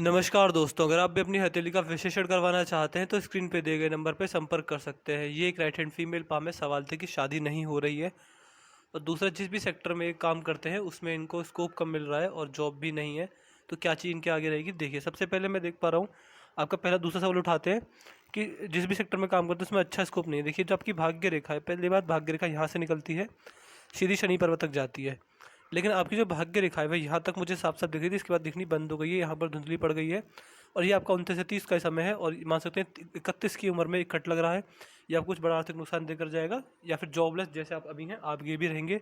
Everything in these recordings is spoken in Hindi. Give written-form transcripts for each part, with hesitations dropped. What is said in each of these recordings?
नमस्कार दोस्तों, अगर आप भी अपनी हथेली का विश्लेषण करवाना चाहते हैं तो स्क्रीन पे दिए गए नंबर पर संपर्क कर सकते हैं। ये एक राइट हैंड फीमेल पाम है। सवाल थे कि शादी नहीं हो रही है और दूसरा जिस भी सेक्टर में ये काम करते हैं उसमें इनको स्कोप कम मिल रहा है और जॉब भी नहीं है। तो क्या चीज़ इनके आगे रहेगी, देखिए। सबसे पहले मैं देख पा रहा हूँ आपका पहला दूसरा सवाल उठाते हैं कि जिस भी सेक्टर में काम करते हैं उसमें अच्छा स्कोप नहीं है। देखिए, जो आपकी भाग्य रेखा है, पहली बात भाग्य रेखा यहाँ से निकलती है, सीधी शनि पर्वत तक जाती है। लेकिन आपकी जो भाग्य रेखा है वह यहाँ तक मुझे साफ साफ दिख रही थी, इसके बाद दिखनी बंद हो गई है, यहाँ पर धुंधली पड़ गई है। और ये आपका 29 से 30 का समय है और मान सकते हैं 31 की उम्र में एक कट लग रहा है। ये आपको कुछ बड़ा आर्थिक नुकसान देकर जाएगा या फिर जॉबलेस जैसे आप अभी हैं आप ये भी रहेंगे।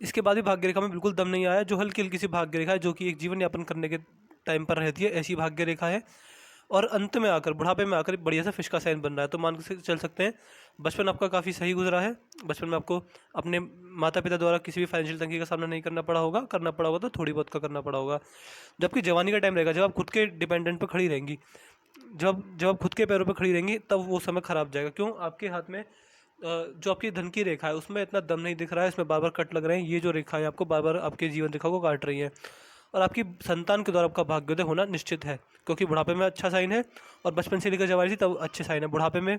इसके बाद भी भाग्य रेखा में बिल्कुल दम नहीं आया। जो हल्की हल्की सी भाग्य रेखा है जो कि एक जीवन यापन करने के टाइम पर रहती है, ऐसी भाग्य रेखा है। और अंत में आकर, बुढ़ापे में आकर बढ़िया सा फिश का साइन बन रहा है। तो मान के चल सकते हैं बचपन आपका काफ़ी सही गुजरा है। बचपन में आपको अपने माता पिता द्वारा किसी भी फाइनेंशियल तंगी का सामना नहीं करना पड़ा होगा, करना पड़ा होगा तो थोड़ी बहुत का करना पड़ा होगा। जबकि जवानी का टाइम रहेगा जब आप खुद के डिपेंडेंट पर खड़ी रहेंगी, जब आप खुद के पैरों पर खड़ी रहेंगी, तब वो समय खराब जाएगा। क्यों? आपके हाथ में जो आपकी धन की रेखा है उसमें इतना दम नहीं दिख रहा है, इसमें बार बार कट लग रहे हैं। ये जो रेखा है आपको बार बार आपके जीवन रेखा को काट रही है और आपकी संतान के द्वारा आपका भाग्योदय होना निश्चित है, क्योंकि बुढ़ापे में अच्छा साइन है और बचपन से लेकर जवानी थी तब अच्छे साइन है। बुढ़ापे में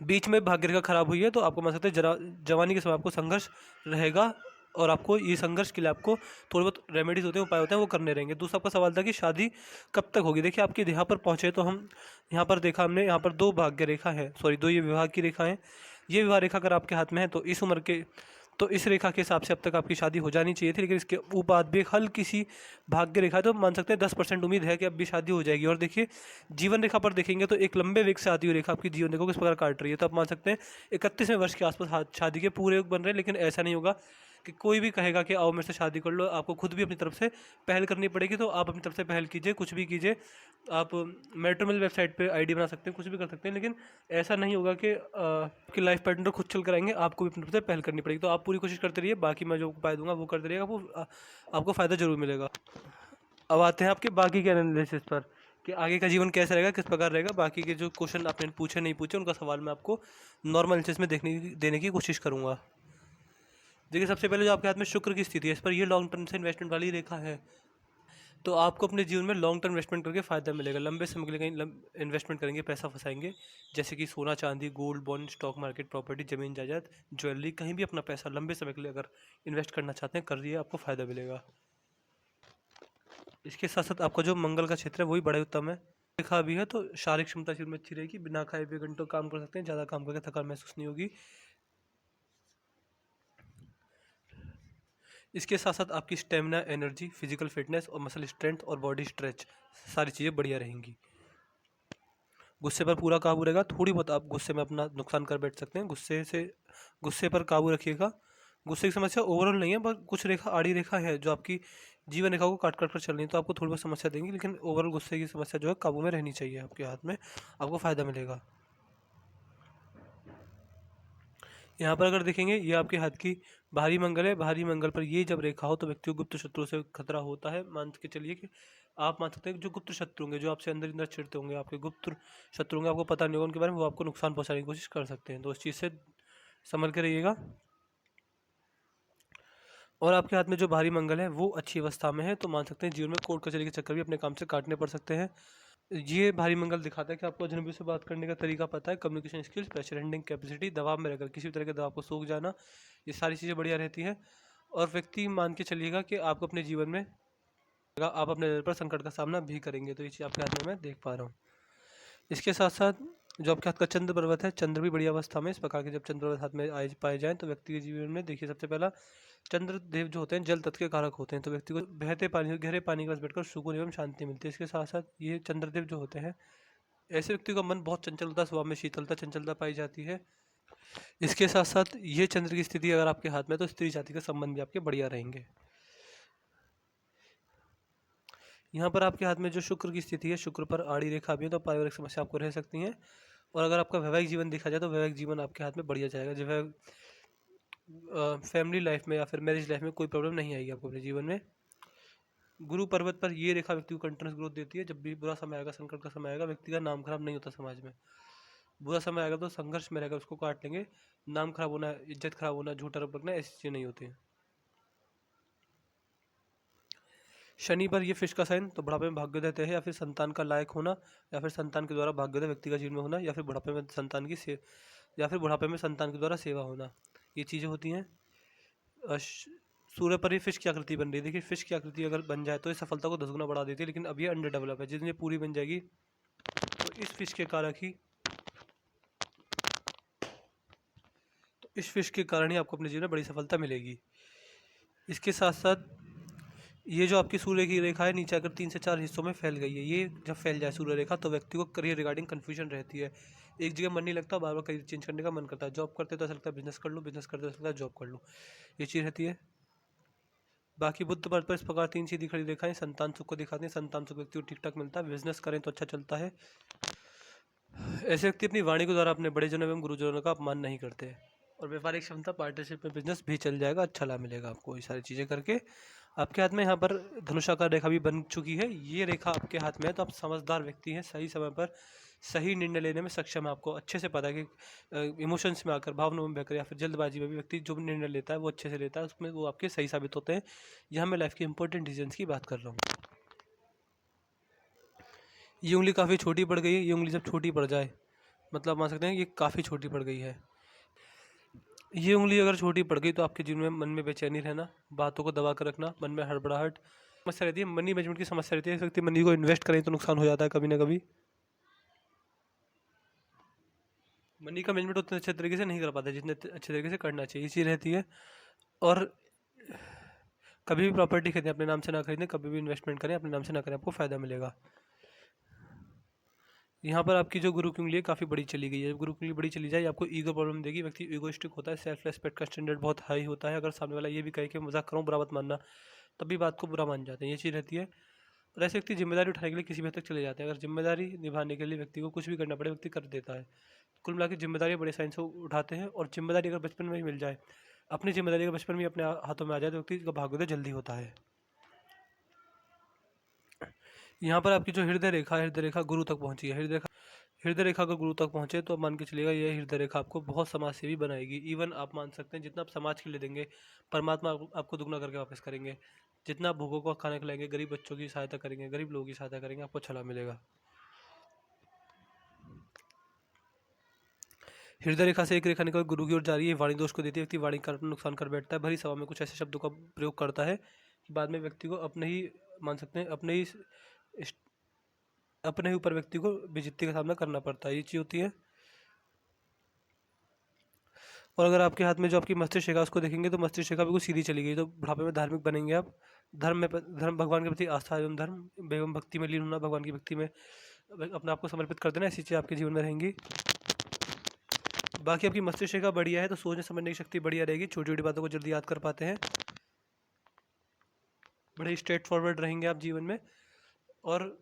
बीच में भाग्य रेखा खराब हुई है तो आपको मान सकते हैं जवानी के समय आपको संघर्ष रहेगा और आपको ये संघर्ष के लिए आपको थोड़े बहुत रेमेडीज होते हैं, उपाय होते हैं, वो करने रहेंगे। दूसरा आपका सवाल था कि शादी कब तक होगी। देखिए, आपके यहाँ पर पहुँचे तो हम यहाँ पर देखा हमने, यहाँ पर दो भाग्य रेखा है, सॉरी दो ये विवाह की रेखा है। ये विवाह रेखा अगर आपके हाथ में है तो इस उम्र के, तो इस रेखा के हिसाब से अब तक आपकी शादी हो जानी चाहिए थी। लेकिन इसके ऊपर भी एक हल्की सी भाग्य रेखा है तो मान सकते हैं 10% उम्मीद है कि अब भी शादी हो जाएगी। और देखिए, जीवन रेखा पर देखेंगे तो एक लंबे वेग से आती हुई रेखा आपकी जीवन रेखा को किस प्रकार काट रही है। तो आप मान सकते हैं 31वें वर्ष के आसपास शादी के पूरे योग बन रहे हैं। लेकिन ऐसा नहीं होगा कि कोई भी कहेगा कि आओ मेरे से शादी कर लो। आपको खुद भी अपनी तरफ से पहल करनी पड़ेगी। तो आप अपनी तरफ से पहल कीजिए, कुछ भी कीजिए। आप मैट्रिमोनियल वेबसाइट पे आईडी बना सकते हैं, कुछ भी कर सकते हैं। लेकिन ऐसा नहीं होगा कि लाइफ पार्टनर खुद चल कर आएंगे, आपको भी अपनी तरफ से पहल करनी पड़ेगी। तो आप पूरी कोशिश करते रहिए, बाकी मैं जो उपाय दूंगा वो करते रहिएगा, वो आपको फ़ायदा जरूर मिलेगा। अब आते हैं आपके बाकी के एनालिसिस पर कि आगे का जीवन कैसा रहेगा, किस प्रकार रहेगा। बाकी के जो क्वेश्चन आपने पूछे नहीं पूछे उनका सवाल मैं आपको नॉर्मल एनालिसिस में देने की कोशिश करूँगा। देखिए, सबसे पहले जो आपके हाथ में शुक्र की स्थिति है, इस पर ये लॉन्ग टर्म से इन्वेस्टमेंट वाली रेखा है। तो आपको अपने जीवन में लॉन्ग टर्म इन्वेस्टमेंट करके फ़ायदा मिलेगा। लंबे समय के लिए कहीं इन्वेस्टमेंट करेंगे, पैसा फंसाएंगे, जैसे कि सोना चांदी, gold bond, stock market, property, ज़मीन जायदाद, ज्वेलरी, कहीं भी अपना पैसा लंबे समय के लिए अगर इन्वेस्ट करना चाहते हैं करिए, आपको फ़ायदा मिलेगा। इसके साथ साथ आपका जो मंगल का क्षेत्र है वही बड़ा उत्तम है। लिखा भी है तो शारीरिक क्षमता जीवन में अच्छी रहेगी। बिना खाए हुए घंटों काम कर सकते हैं, ज़्यादा काम करके थकान महसूस नहीं होगी। इसके साथ साथ आपकी स्टेमिना, एनर्जी, फिजिकल फिटनेस और मसल स्ट्रेंथ और बॉडी स्ट्रेच, सारी चीज़ें बढ़िया रहेंगी। गुस्से पर पूरा काबू रहेगा। थोड़ी बहुत आप गुस्से में अपना नुकसान कर बैठ सकते हैं, गुस्से पर काबू रखिएगा। गुस्से की समस्या ओवरऑल नहीं है, पर कुछ रेखा आड़ी रेखा है जो आपकी जीवन रेखा को काट काट कर चल रही है, तो आपको थोड़ी बहुत समस्या देंगी। लेकिन ओवरऑल गुस्से की समस्या जो है काबू में रहनी चाहिए। आपके हाथ में आपको फ़ायदा मिलेगा। यहाँ पर अगर देखेंगे, ये आपके हाथ की भारी मंगल है। भारी मंगल पर ये जब रेखा हो तो व्यक्ति को गुप्त शत्रुओं से खतरा होता है। मान के चलिए कि आप मान सकते हैं कि जो गुप्त शत्रु होंगे, जो आपसे अंदर अंदर छिड़ते होंगे, आपके गुप्त शत्रु होंगे, आपको पता नहीं होगा उनके बारे में, वो आपको नुकसान पहुंचाने की कोशिश कर सकते हैं। तो उस चीज़ से संभल के रहिएगा। और आपके हाथ में जो भारी मंगल है वो अच्छी अवस्था में है, तो मान सकते हैं जीवन में कोर्ट कचहरी के चक्कर भी अपने काम से काटने पड़ सकते हैं। ये भारी मंगल दिखाता है कि आपको अजनबी से बात करने का तरीका पता है, communication skills, pressure handling capacity, दबाव में रहकर किसी भी तरह के दबाव को सूख जाना, ये सारी चीज़ें बढ़िया रहती हैं। और व्यक्ति मान के चलिएगा कि आपको अपने जीवन में आप अपने लेवल पर संकट का सामना भी करेंगे। तो ये चीज़ आपके हाथ में मैं देख पा रहा हूँ। इसके साथ साथ जो आपके हाथ का चंद्र पर्वत है, चंद्र भी बढ़िया अवस्था में। इस प्रकार के जब चंद्र पर्वत हाथ में आए पाए जाएँ तो व्यक्ति के जीवन में, देखिए, सबसे पहला चंद्र देव जो होते हैं जल तत्व के कारक होते हैं, तो व्यक्ति को बहते पानी, गहरे पानी के पास बैठकर सुकून एवं शांति मिलती है। इसके साथ साथ ये चंद्रदेव जो होते हैं, ऐसे व्यक्ति का मन बहुत चंचल होता है, स्वभाव में शीतलता चंचलता पाई जाती है। इसके साथ साथ ये चंद्र की स्थिति अगर आपके हाथ में, तो स्त्री जाति के संबंध भी आपके बढ़िया रहेंगे। यहाँ पर आपके हाथ में जो शुक्र की स्थिति है, शुक्र पर आड़ी रेखा भी है, तो पारिवारिक समस्या आपको रह सकती हैं। और अगर आपका वैवाहिक जीवन देखा जाए तो वैवाहिक जीवन आपके हाथ में बढ़िया जाएगा। जो है फैमिली लाइफ में या फिर मैरिज लाइफ में कोई प्रॉब्लम नहीं आएगी आपको अपने जीवन में। गुरु पर्वत पर ये रेखा व्यक्ति को कंटिन्यूस ग्रोथ देती है। जब भी बुरा समय आएगा, संकट का समय आएगा, व्यक्ति का नाम खराब नहीं होता समाज में। बुरा समय आएगा तो संघर्ष में रहेगा, उसको काट लेंगे। नाम खराब होना, इज्जत खराब होना, झूठा आरोप लगना, ऐसी चीज़ें नहीं होती हैं। शनि पर ये फिश का साइन, तो बुढ़ापे में भाग्योदय तय है, या फिर संतान का लायक होना, या फिर संतान के द्वारा भाग्योदय व्यक्ति का जीवन में होना, या फिर बुढ़ापे में संतान की या फिर बुढ़ापे में संतान के द्वारा सेवा होना, ये चीज़ें होती हैं। सूर्य पर ही फिश की आकृति बन रही है। देखिए फिश की आकृति अगर बन जाए तो ये सफलता को 10 गुना बढ़ा देती है, लेकिन अब ये अंडर डेवलप है। जिस दिन ये पूरी बन जाएगी तो इस फिश के कारण ही आपको अपने जीवन में बड़ी सफलता मिलेगी। इसके साथ साथ ये जो आपकी सूर्य की रेखा है नीचे अगर 3 से 4 हिस्सों में फैल गई है, ये जब फैल जाए सूर्य रेखा तो व्यक्ति को करियर रिगार्डिंग कन्फ्यूजन रहती है। एक जगह मन नहीं लगता, बार बार करियर चेंज करने का मन करता है। जॉब करते तो ऐसा लगता है बिजनेस कर लूँ, बिजनेस करते तो ऐसा लगता है जॉब कर लूँ, ये चीज़ रहती है। बाकी बुद्ध पर इस प्रकार 3 सीधी खड़ी रेखाएं संतान सुख को दिखाती हैं। संतान सुख व्यक्ति को ठीक ठाक मिलता है, बिजनेस करें तो अच्छा चलता है। ऐसे व्यक्ति अपनी वाणी के द्वारा अपने बड़े जनों एवं गुरुजनों का अपमान नहीं करते, और व्यापारिक क्षमता, पार्टनरशिप में बिजनेस भी चल जाएगा, अच्छा लाभ मिलेगा आपको ये सारी चीज़ें करके। आपके हाथ में यहाँ पर धनुषाकार रेखा भी बन चुकी है, ये रेखा आपके हाथ में है तो आप समझदार व्यक्ति हैं, सही समय पर सही निर्णय लेने में सक्षम है। आपको अच्छे से पता है कि इमोशंस में आकर, भावनाओं में बहकर या फिर जल्दबाजी में भी व्यक्ति जो निर्णय लेता है वो अच्छे से लेता है, उसमें वो आपके सही साबित होते हैं। यहाँ मैं लाइफ के इंपॉर्टेंट डिसीजंस की बात कर रहा हूँ। ये उंगली काफ़ी छोटी पड़ गई है, ये उंगली जब छोटी पड़ जाए मतलब मान सकते हैं ये काफ़ी छोटी पड़ गई है। ये उंगली अगर छोटी पड़ गई तो आपके जीवन में मन में बेचैनी रहना, बातों को दबा कर रखना, मन में हड़बड़ाहट समस्या रहती है, मनी मैनेजमेंट की समस्या रहती है। इस व्यक्ति मनी को इन्वेस्ट करें तो नुकसान हो जाता है कभी ना कभी। मनी का मैनेजमेंट उतने अच्छे तरीके से नहीं कर पाता जितने अच्छे तरीके से करना चाहिए, ये चीज़ रहती है। और कभी भी प्रॉपर्टी खरीदें अपने नाम से ना खरीदें, कभी भी इन्वेस्टमेंट करें अपने नाम से ना करें, आपको फ़ायदा मिलेगा। यहाँ पर आपकी जो गुरु की उंगली है काफ़ी बड़ी चली गई है। गुरु की उंगली बड़ी चली जाए आपको ईगो प्रॉब्लम देगी, व्यक्ति ईगोइस्टिक होता है, सेल्फ रेस्पेक्ट का स्टैंडर्ड बहुत हाई होता है। अगर सामने वाला ये भी कहे कि मजाक करूँ बुरा मत मानना, तब भी बात को बुरा मान जाते हैं, ये चीज़ रहती है। और ऐसे व्यक्ति जिम्मेदारी उठाने के लिए किसी भी हद तक चले जाते हैं। अगर जिम्मेदारी निभाने के लिए व्यक्ति को कुछ भी करना पड़े व्यक्ति कर देता है। कुल मिला के जिम्मेदारी बड़े साइन से उठाते हैं, और जिम्मेदारी अगर बचपन में ही मिल जाए, अपनी जिम्मेदारी अगर बचपन में अपने हाथों में आ जाए तो व्यक्ति का भाग्योदय जल्दी होता है। यहाँ पर आपकी जो हृदय रेखा गुरु तक पहुँची है। हृदय रेखा अगर गुरु तक पहुँचे तो मान के चलिएगा ये हृदय रेखा आपको बहुत समाज सेवी बनाएगी। इवन आप मान सकते हैं जितना आप समाज के लिए देंगे परमात्मा आपको दुगना करके वापस करेंगे। जितना आप भूखों को खाना खिलाएंगे, गरीब बच्चों की सहायता करेंगे, गरीब लोगों की सहायता करेंगे, आपको अच्छा लाभ मिलेगा। हृदय रेखा से एक रेखा निकल गुरु की ओर जा रही है, वाणी दोष को देती है, व्यक्ति वाणी का नुकसान कर बैठता है, भरी सभा में कुछ ऐसे शब्दों का प्रयोग करता है कि बाद में व्यक्ति को अपने ही मान सकते हैं अपने ही ऊपर व्यक्ति को बेइज्जती का सामना करना पड़ता है, ये चीज़ होती है। और अगर आपके हाथ में जो आपकी मस्तिष्क रेखा उसको देखेंगे तो मस्तिष्क रेखा बिल्कुल सीधी चली गई, तो बुढ़ापे में धार्मिक बनेंगे आप। धर्म भगवान के प्रति आस्था एवं धर्म एवं भक्ति में लीन होना, भगवान की भक्ति में अपने आप को समर्पित कर देना, ऐसी चीज़ आपके जीवन में रहेंगी। बाकी आपकी मस्तिष्क रेखा बढ़िया है तो सोचने समझने की शक्ति बढ़िया रहेगी, छोटी छोटी बातों को जल्दी याद कर पाते हैं, बड़े स्ट्रेट फॉरवर्ड रहेंगे आप जीवन में। और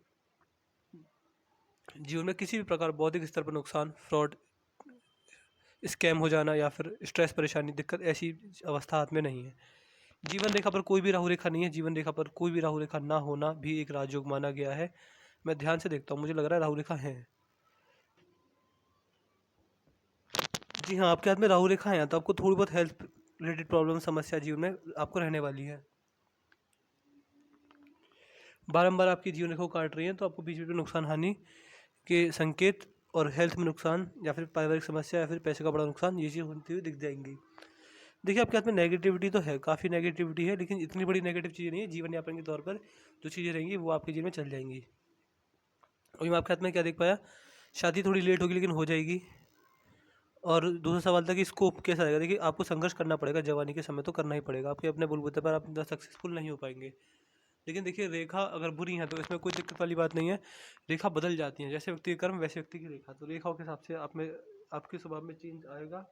जीवन में किसी भी प्रकार बौद्धिक स्तर पर नुकसान, फ्रॉड, स्कैम हो जाना या फिर स्ट्रेस, परेशानी, दिक्कत, ऐसी अवस्था हाथ में नहीं है। जीवन रेखा पर कोई भी राहु रेखा नहीं है, जीवन रेखा पर कोई भी राहु रेखा ना होना भी एक राजयोग माना गया है। मैं ध्यान से देखता हूँ, मुझे लग रहा है राहु रेखा है। जी हाँ, आपके हाथ में राहु रेखा है तो आपको थोड़ी बहुत हेल्थ रिलेटेड प्रॉब्लम, समस्या जीवन में आपको रहने वाली है। बारंबार आपकी जीवन रेखा को काट रही है तो आपको बीच बीच में नुकसान, हानि के संकेत और हेल्थ में नुकसान या फिर पारिवारिक समस्या या फिर पैसे का बड़ा नुकसान, ये चीज़ होती हुई दिख जाएंगी। देखिए आपके हाथ में नेगेटिविटी तो है, काफ़ी नेगेटिविटी है, लेकिन इतनी बड़ी नेगेटिव चीज़ें नहीं है। जीवन यापन के तौर पर जो चीज़ें रहेंगी वो आपके जीवन में चल जाएंगी। और मैं आपके हाथ में क्या देख पाया, शादी थोड़ी लेट होगी लेकिन हो जाएगी। और दूसरा सवाल था कि स्कोप कैसा रहेगा। देखिए आपको संघर्ष करना पड़ेगा, जवानी के समय तो करना ही पड़ेगा, आपके अपने बलबूते पर आप सक्सेसफुल नहीं हो पाएंगे। लेकिन देखिए रेखा अगर बुरी है तो इसमें कोई दिक्कत वाली बात नहीं है, रेखा बदल जाती है, जैसे व्यक्ति के कर्म वैसे व्यक्ति की रेखा, तो रेखाओं के हिसाब से आप में आपके स्वभाव में चेंज आएगा।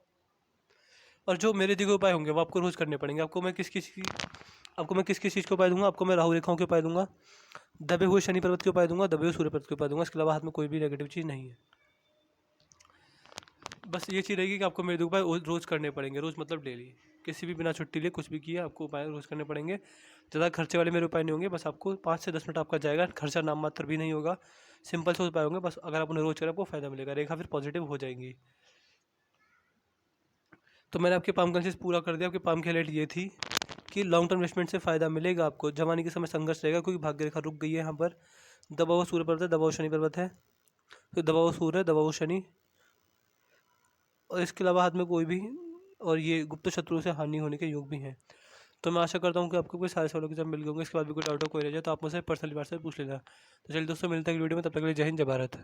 और जो मेरे दिए गए उपाय होंगे वो आपको रोज़ करने पड़ेंगे। आपको मैं किस किस चीज़ के उपाय दूंगा, आपको मैं राहु रेखाओं के उपाय दूंगा, दबे हुए शनि पर्वत के उपाय दूंगा, दबे हुए सूर्य पर्वत के उपाय दूंगा। इसके अलावा हाथ में कोई भी नेगेटिव चीज़ नहीं है। बस ये चीज़ रहेगी कि आपको मेरे उपाय रोज़ करने पड़ेंगे, रोज़ मतलब डेली, किसी भी बिना छुट्टी लिए कुछ भी किया आपको उपाय रोज़ करने पड़ेंगे। ज़्यादा खर्चे वाले मेरे उपाय नहीं होंगे, बस आपको 5 से 10 मिनट आपका जाएगा, खर्चा नाम मात्र भी नहीं होगा, सिंपल से उपाय होंगे, बस अगर आप उन्हें रोज़ करें आपको फ़ायदा मिलेगा, रेखा फिर पॉजिटिव हो जाएंगी। तो मैंने आपके पाम कंसेस पूरा कर दिया। आपके पाम की हाईलाइट ये थी कि लॉन्ग टर्म इन्वेस्टमेंट से फ़ायदा मिलेगा आपको। जवानी के समय संघर्ष रहेगा क्योंकि भाग्य रेखा रुक गई है यहाँ पर। दबा हुआ सूर्य पर्वत है, दबा हुआ शनि पर्वत है, तो दबा हुआ सूर्य, दबा हुआ शनि, और इसके अलावा हाथ में कोई भी, और ये गुप्त शत्रुओं से हानि होने के योग भी हैं। तो मैं आशा करता हूँ कि आपको कोई सारे सवालों के जवाब मिल गए होंगे। इसके बाद भी कोई डाउट हो, कोई रह जाए तो आप मुझसे पर्सनली व्हाट्सएप पूछ लेना। तो चलिए दोस्तों, मिलते हैं अगली वीडियो में, तब तक के लिए जय हिंद, जय भारत।